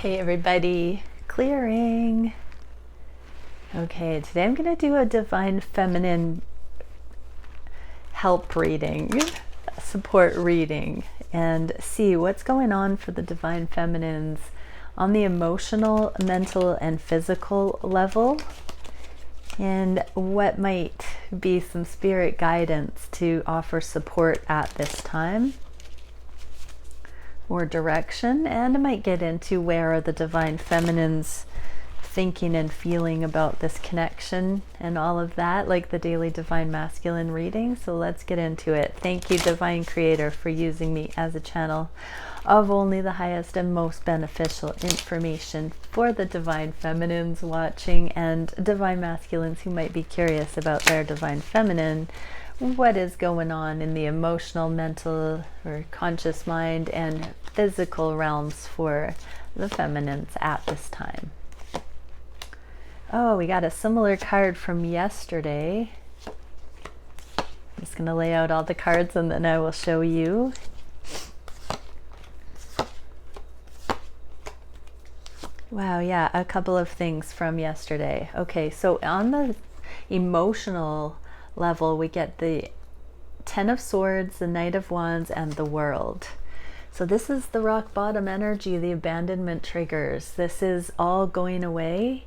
Hey everybody, clearing. Okay, today I'm going to do a Divine Feminine help reading, support reading, and see what's going on for the Divine Feminines on the emotional, mental, and physical level, and what might be some spirit guidance to offer support at this time or direction. And I might get into where are the Divine Feminines thinking and feeling about this connection and all of that, like the daily Divine Masculine reading. So let's get into it. Thank you, Divine Creator, for using me as a channel of only the highest and most beneficial information for the Divine Feminines watching and Divine Masculines who might be curious about their Divine Feminine. What is going on in the emotional, mental, or conscious mind and physical realms for the feminines at this time? Oh, we got a similar card from yesterday. I'm just going to lay out all the cards and then I will show you. Wow, yeah, a couple of things from yesterday. Okay, so on the emotional level, we get the Ten of Swords, the Knight of Wands, and the World. So this is the rock bottom energy, the abandonment triggers. This is all going away.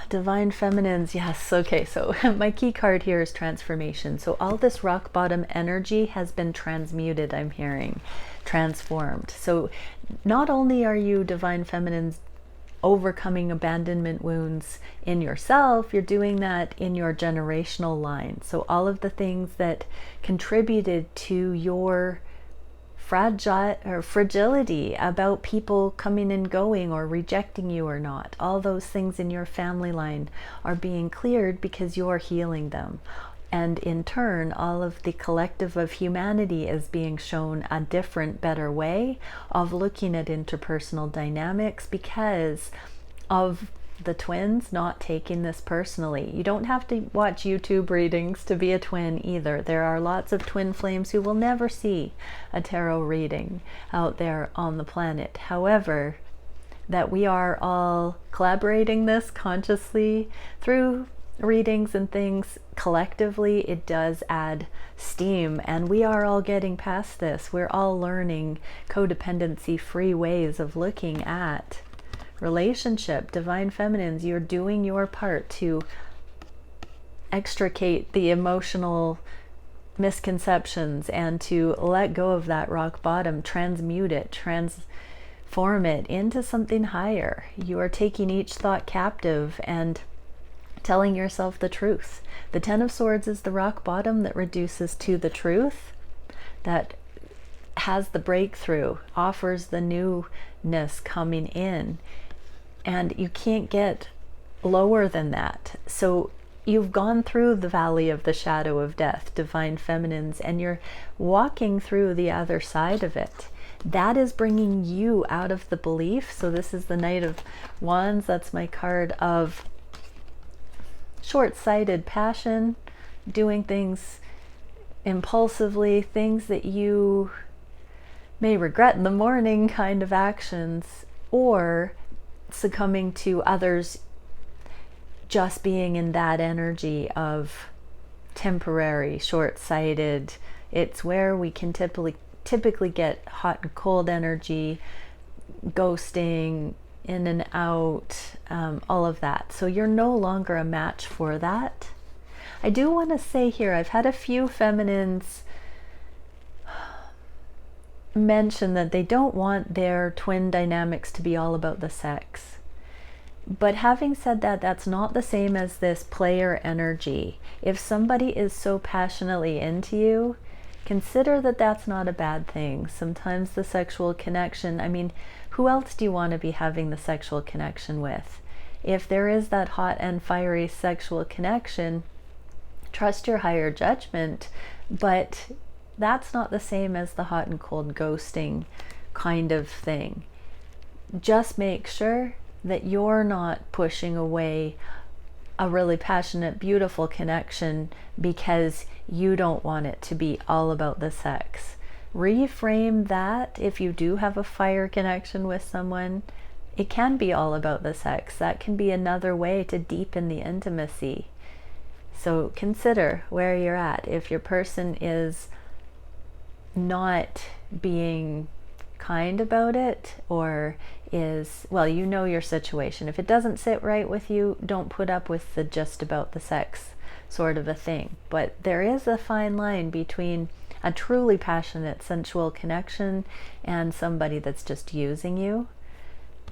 Divine Feminines, yes. Okay, so my key card here is transformation. So all this rock bottom energy has been transmuted, I'm hearing, transformed. So not only are you Divine Feminines overcoming abandonment wounds in yourself, you're doing that in your generational line. So all of the things that contributed to your fragility about people coming and going or rejecting you or not, all those things in your family line are being cleared because you're healing them. And in turn, all of the collective of humanity is being shown a different, better way of looking at interpersonal dynamics because of the twins not taking this personally. You don't have to watch YouTube readings to be a twin either. There are lots of twin flames who will never see a tarot reading out there on the planet. However, that we are all collaborating this consciously through readings and things collectively, it does add steam, and we are all getting past this. We're all learning codependency free ways of looking at relationship. Divine Feminines, you're doing your part to extricate the emotional misconceptions and to let go of that rock bottom, transmute it, transform it into something higher. You are taking each thought captive and telling yourself the truth. The Ten of Swords is the rock bottom that reduces to the truth, that has the breakthrough, offers the newness coming in, and you can't get lower than that. So you've gone through the valley of the shadow of death, Divine Feminines, and you're walking through the other side of it. That is bringing you out of the belief. So this is the Knight of Wands. That's my card of short-sighted passion, doing things impulsively, things that you may regret in the morning kind of actions, or succumbing to others just being in that energy of temporary, short-sighted. It's where we can typically get hot and cold energy, ghosting, in and out, all of that. So you're no longer a match for that. I do want to say here, I've had a few feminines mention that they don't want their twin dynamics to be all about the sex. But having said that, that's not the same as this player energy. If somebody is so passionately into you, consider that that's not a bad thing. Sometimes the sexual connection, I mean, who else do you want to be having the sexual connection with? If there is that hot and fiery sexual connection, trust your higher judgment, but that's not the same as the hot and cold ghosting kind of thing. Just make sure that you're not pushing away a really passionate, beautiful connection because you don't want it to be all about the sex. reframe that. If you do have a fire connection with someone, it can be all about the sex. That can be another way to deepen the intimacy. So consider where you're at. If your person is not being kind about it, or is, well, you know your situation. If it doesn't sit right with you, don't put up with the just about the sex sort of a thing. But there is a fine line between a truly passionate sensual connection and somebody that's just using you.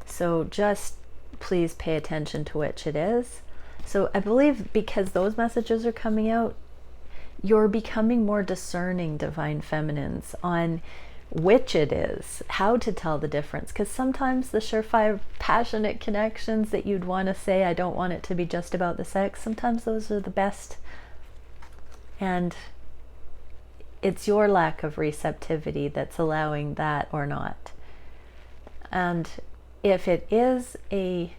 So just please pay attention to which it is. So I believe because those messages are coming out, you're becoming more discerning, divine feminines, on which it is, how to tell the difference. Because sometimes the surefire passionate connections that you'd want to say, I don't want it to be just about the sex, sometimes those are the best. And it's your lack of receptivity that's allowing that or not. And if it is a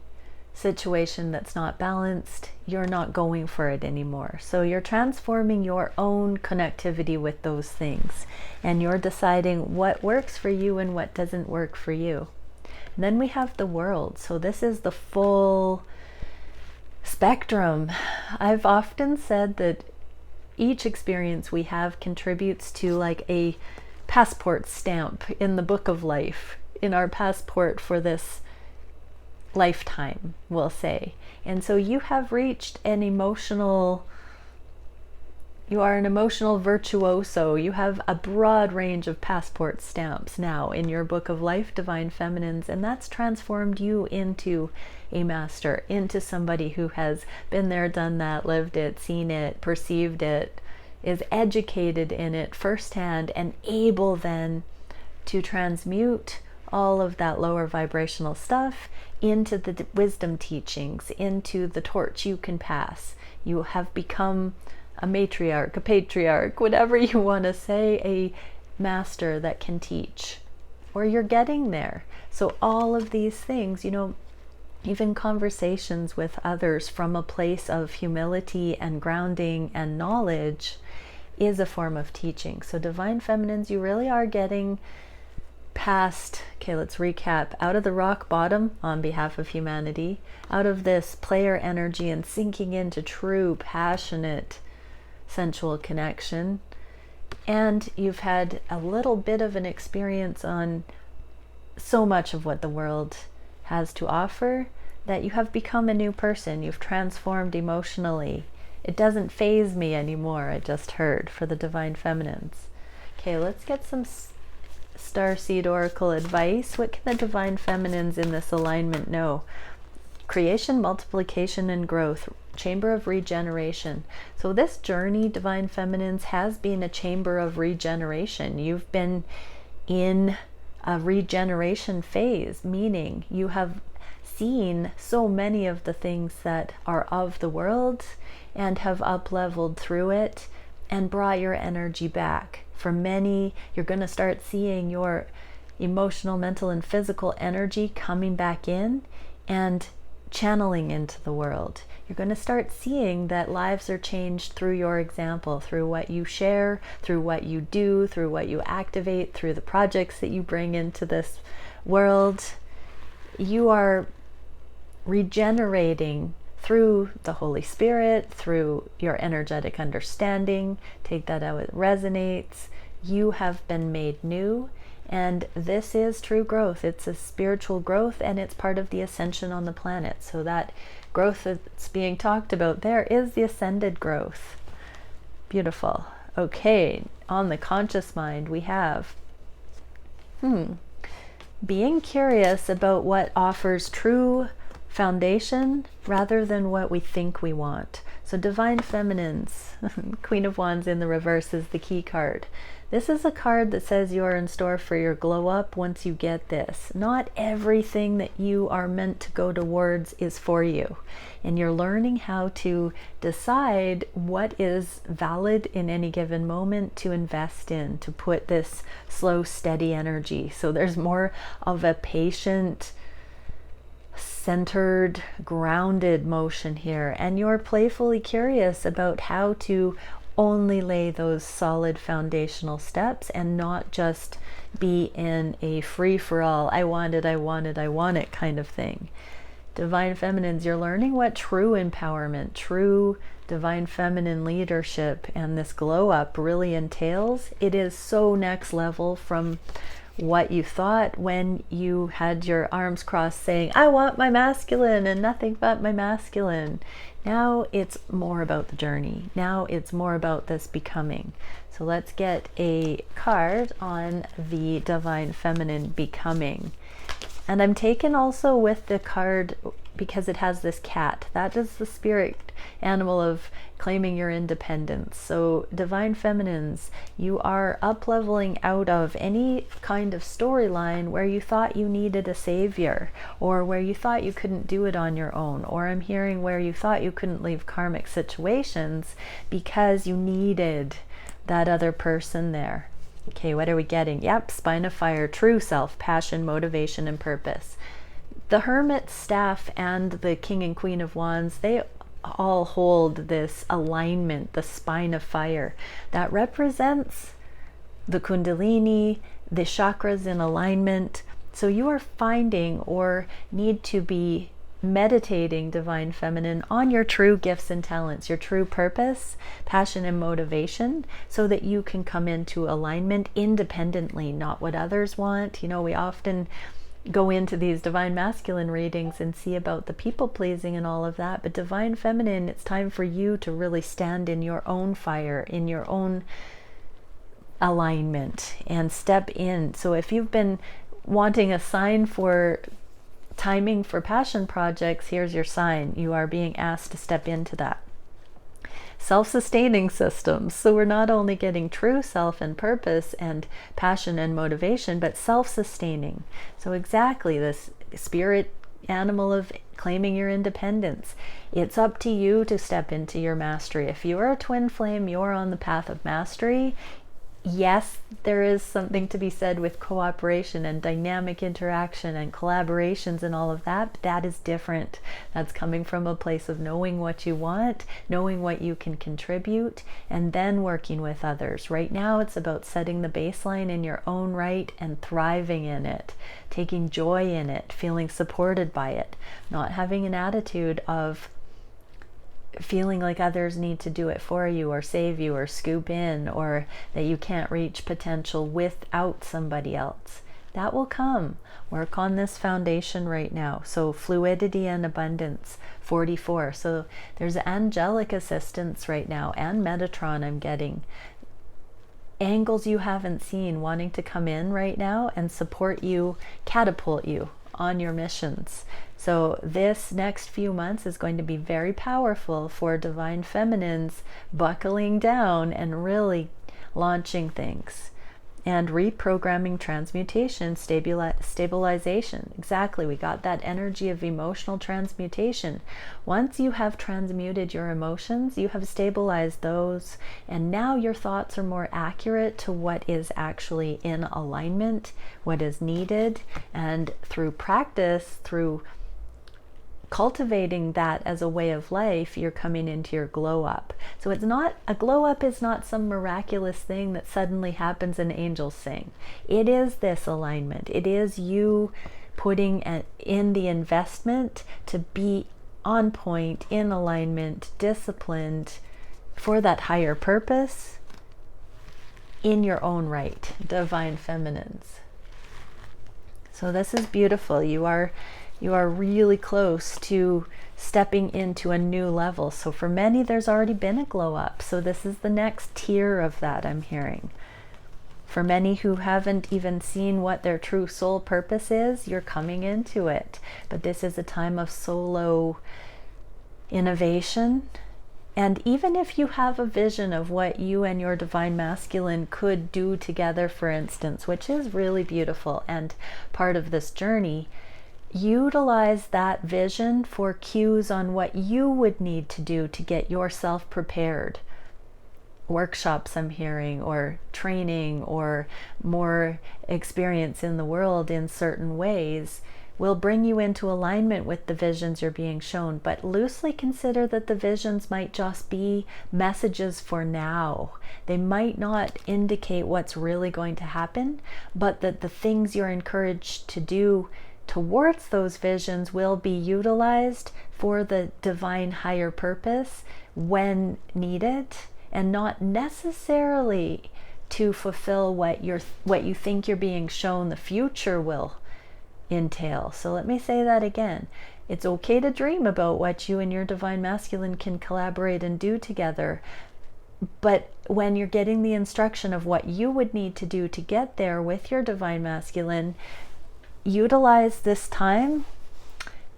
situation that's not balanced, you're not going for it anymore. So you're transforming your own connectivity with those things, and you're deciding what works for you and what doesn't work for you. And then we have the world. So this is the full spectrum. I've often said that each experience we have contributes to like a passport stamp in the book of life, in our passport for this lifetime, we'll say. And so you have reached an emotional, you are an emotional virtuoso. You have a broad range of passport stamps now in your book of life, divine feminines, and that's transformed you into a master, into somebody who has been there, done that, lived it, seen it, perceived it, is educated in it firsthand, and able then to transmute all of that lower vibrational stuff into the wisdom teachings, into the torch you can pass. You have become a matriarch, a patriarch, whatever you want to say, a master that can teach, or you're getting there. So all of these things, you know, even conversations with others from a place of humility and grounding and knowledge is a form of teaching. So divine feminines, you really are getting past, okay, let's recap, out of the rock bottom on behalf of humanity, out of this player energy and sinking into true, passionate, sensual connection. And you've had a little bit of an experience on so much of what the world has to offer that you have become a new person. You've transformed emotionally. It doesn't faze me anymore, I just heard, for the divine feminines. Okay, let's get some Starseed Oracle advice. What can the divine feminines in this alignment know? Creation, multiplication, and growth. Chamber of regeneration. So this journey, divine feminines, has been a chamber of regeneration. You've been in a regeneration phase, meaning you have seen so many of the things that are of the world and have up-leveled through it and brought your energy back. For many, you're going to start seeing your emotional, mental, and physical energy coming back in and channeling into the world. You're going to start seeing that lives are changed through your example, through what you share, through what you do, through what you activate, through the projects that you bring into this world. You are regenerating through the Holy Spirit, through your energetic understanding. Take that out, it resonates. You have been made new, and this is true growth. It's a spiritual growth, and it's part of the ascension on the planet. So that growth that's being talked about there is the ascended growth. Beautiful. Okay, on the conscious mind we have being curious about what offers true foundation rather than what we think we want. So divine feminines, Queen of Wands in the reverse is the key card. This is a card that says you are in store for your glow up once you get this. Not everything that you are meant to go towards is for you. And you're learning how to decide what is valid in any given moment to invest in, to put this slow, steady energy. So there's more of a patient, centered, grounded motion here. And you're playfully curious about how to only lay those solid foundational steps and not just be in a free-for-all, I want it, I want it, I want it kind of thing. Divine Feminines, you're learning what true empowerment, true Divine Feminine leadership, and this glow up really entails. It is so next level from what you thought when you had your arms crossed saying, I want my masculine and nothing but my masculine. Now it's more about the journey. Now it's more about this becoming. So let's get a card on the Divine Feminine becoming. And I'm taken also with the card because it has this cat. That is the spirit animal of claiming your independence. So Divine Feminines, you are up-leveling out of any kind of storyline where you thought you needed a savior, or where you thought you couldn't do it on your own, or I'm hearing where you thought you couldn't leave karmic situations because you needed that other person there. Okay, what are we getting? Yep, spine of fire, true self, passion, motivation, and purpose. The Hermit's staff and the King and Queen of Wands, they all hold this alignment, the spine of fire. That represents the Kundalini, the chakras in alignment. So you are finding or need to be meditating, Divine Feminine, on your true gifts and talents, your true purpose, passion, and motivation, so that you can come into alignment independently, not what others want. You know, we often go into these Divine Masculine readings and see about the people pleasing and all of that, but Divine Feminine, it's time for you to really stand in your own fire, in your own alignment, and step in. So if you've been wanting a sign for timing for passion projects, here's your sign. You are being asked to step into that. Self-sustaining systems. So we're not only getting true self and purpose and passion and motivation, but self-sustaining. So exactly this spirit animal of claiming your independence. It's up to you to step into your mastery. If you are a twin flame, you're on the path of mastery. Yes, there is something to be said with cooperation and dynamic interaction and collaborations and all of that, but that is different. That's coming from a place of knowing what you want, knowing what you can contribute, and then working with others. Right now, it's about setting the baseline in your own right and thriving in it, taking joy in it, feeling supported by it, not having an attitude of feeling like others need to do it for you or save you or scoop in, or that you can't reach potential without somebody else. That will come. Work on this foundation right now. So fluidity and abundance, 44. So there's angelic assistance right now, and Metatron I'm getting. Angles you haven't seen wanting to come in right now and support you, catapult you on your missions. So this next few months is going to be very powerful for Divine Feminines buckling down and really launching things and reprogramming, transmutation, stabilization. Exactly, we got that energy of emotional transmutation. Once you have transmuted your emotions, you have stabilized those, and now your thoughts are more accurate to what is actually in alignment, what is needed, and through practice, through cultivating that as a way of life, you're coming into your glow up. So it's not, a glow up is not some miraculous thing that suddenly happens and angels sing. It is this alignment. It is you putting in the investment to be on point, in alignment, disciplined for that higher purpose in your own right, Divine Feminines. So this is beautiful. You are really close to stepping into a new level. So for many, there's already been a glow up. So this is the next tier of that I'm hearing. For many who haven't even seen what their true soul purpose is, you're coming into it. But this is a time of solo innovation. And even if you have a vision of what you and your Divine Masculine could do together, for instance, which is really beautiful and part of this journey, utilize that vision for cues on what you would need to do to get yourself prepared. Workshops I'm hearing, or training, or more experience in the world in certain ways. will bring you into alignment with the visions you're being shown, but loosely consider that the visions might just be messages for now. They might not indicate what's really going to happen, but that the things you're encouraged to do towards those visions will be utilized for the divine higher purpose when needed, and not necessarily to fulfill what you think you're being shown the future will entail. So let me say that again. It's okay to dream about what you and your divine masculine can collaborate and do together, but when you're getting the instruction of what you would need to do to get there with your divine masculine, utilize this time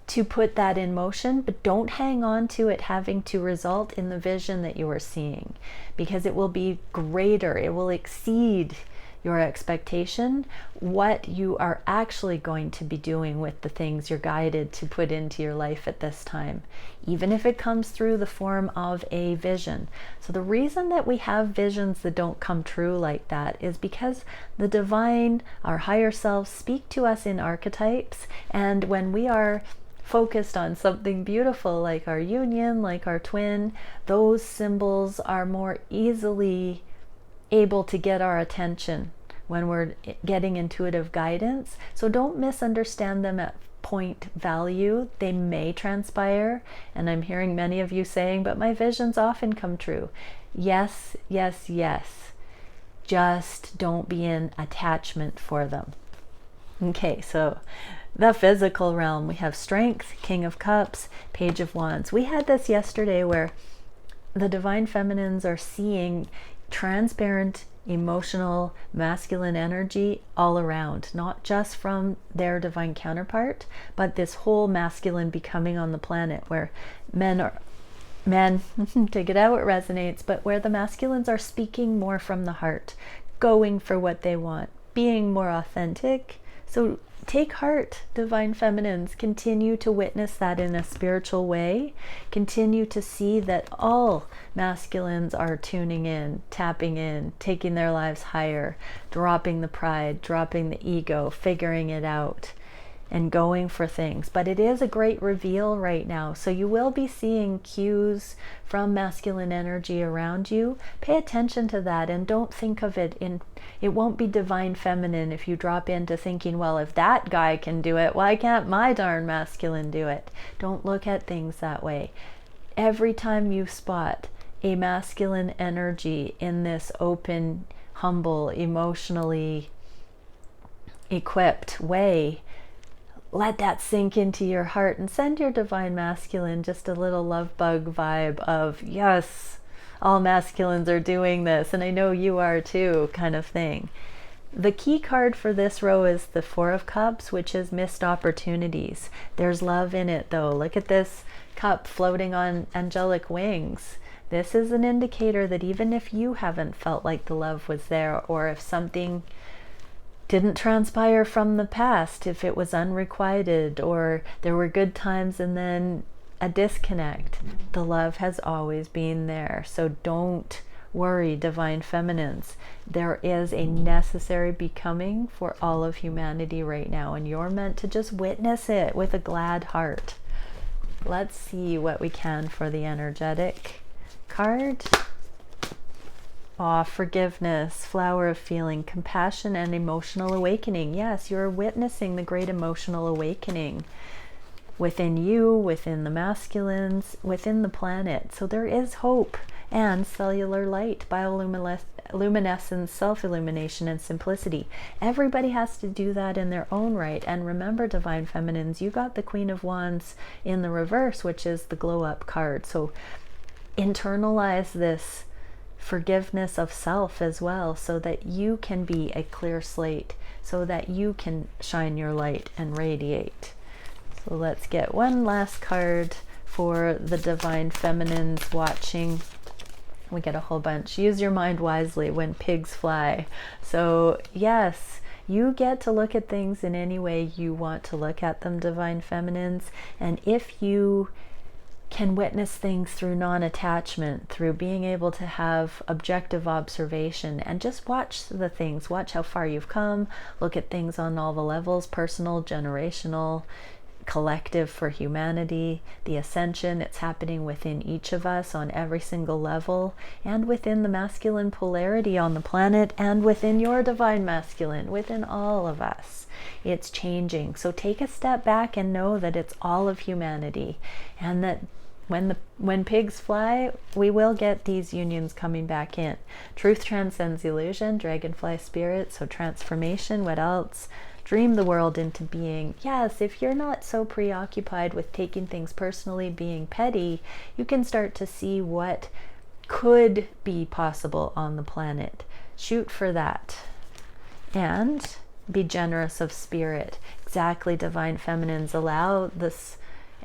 to put that in motion, but don't hang on to it having to result in the vision that you are seeing, because it will be greater, it will exceed your expectation, what you are actually going to be doing with the things you're guided to put into your life at this time, even if it comes through the form of a vision. So the reason that we have visions that don't come true like that is because the divine, our higher selves, speak to us in archetypes, and when we are focused on something beautiful like our union, like our twin, those symbols are more easily able to get our attention when we're getting intuitive guidance. So don't misunderstand them at point value. They may transpire, and I'm hearing many of you saying, but my visions often come true. Yes, yes, yes. Just don't be in attachment for them. Okay, so the physical realm, we have Strength, King of Cups, Page of Wands. We had this yesterday where the divine feminines are seeing transparent, emotional, masculine energy all around, not just from their divine counterpart, but this whole masculine becoming on the planet, where men take it out, it resonates, but where the masculines are speaking more from the heart, going for what they want, being more authentic. So take heart, divine feminines. Continue to witness that in a spiritual way. Continue to see that all masculines are tuning in, tapping in, taking their lives higher, dropping the pride, dropping the ego, figuring it out, and going for things. But it is a great reveal right now. So you will be seeing cues from masculine energy around you. Pay attention to that, and don't think of it in, it won't be divine feminine if you drop into thinking, well, if that guy can do it, why can't my darn masculine do it? Don't look at things that way. Every time you spot a masculine energy in this open, humble, emotionally equipped way, let that sink into your heart and send your divine masculine just a little love bug vibe of, yes, all masculines are doing this, and I know you are too, kind of thing. The key card for this row is the Four of Cups, which is missed opportunities. There's love in it though. Look at this cup floating on angelic wings. This is an indicator that even if you haven't felt like the love was there, or if something didn't transpire from the past, if it was unrequited, or there were good times and then a disconnect, the love has always been there. So don't worry, divine feminines. There is a necessary becoming for all of humanity right now, and you're meant to just witness it with a glad heart. Let's see what we can for the energetic card. Forgiveness, flower of feeling, compassion, and emotional awakening. Yes, you're witnessing the great emotional awakening within you, within the masculines, within the planet. So there is hope and cellular light, bioluminescence, self-illumination, and simplicity. Everybody has to do that in their own right. And remember, divine feminines, you got the Queen of Wands in the reverse, which is the glow up card. So internalize this forgiveness of self as well, so that you can be a clear slate, so that you can shine your light and radiate. So let's get one last card for the divine feminines watching. We get a whole bunch. Use your mind wisely when pigs fly. So yes, you get to look at things in any way you want to look at them, divine feminines. And if you can witness things through non-attachment, through being able to have objective observation, and just watch the things, watch how far you've come, look at things on all the levels, personal, generational, collective for humanity, the ascension. It's happening within each of us on every single level, and within the masculine polarity on the planet, and within your divine masculine, within all of us. It's changing. So take a step back and know that it's all of humanity, and that when pigs fly, we will get these unions coming back in. Truth transcends illusion, dragonfly spirit, so transformation. What else? Dream the world into being. Yes, if you're not so preoccupied with taking things personally, being petty, you can start to see what could be possible on the planet. Shoot for that. And be generous of spirit. Exactly, divine feminines. Allow this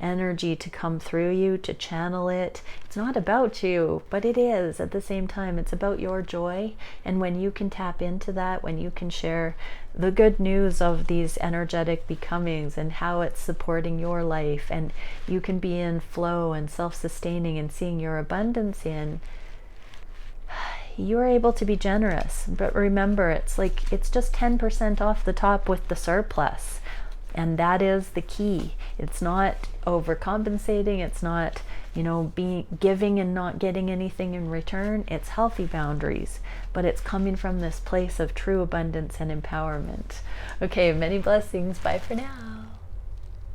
energy to come through you, to channel it. It's not about you, but it is at the same time. It's about your joy. And when you can tap into that, when you can share the good news of these energetic becomings and how it's supporting your life, and you can be in flow and self-sustaining and seeing your abundance in, you're able to be generous. But remember, it's just 10% off the top with the surplus. And that is the key. It's not overcompensating. It's not, being giving and not getting anything in return. It's healthy boundaries, but it's coming from this place of true abundance and empowerment. Okay, many blessings. Bye for now.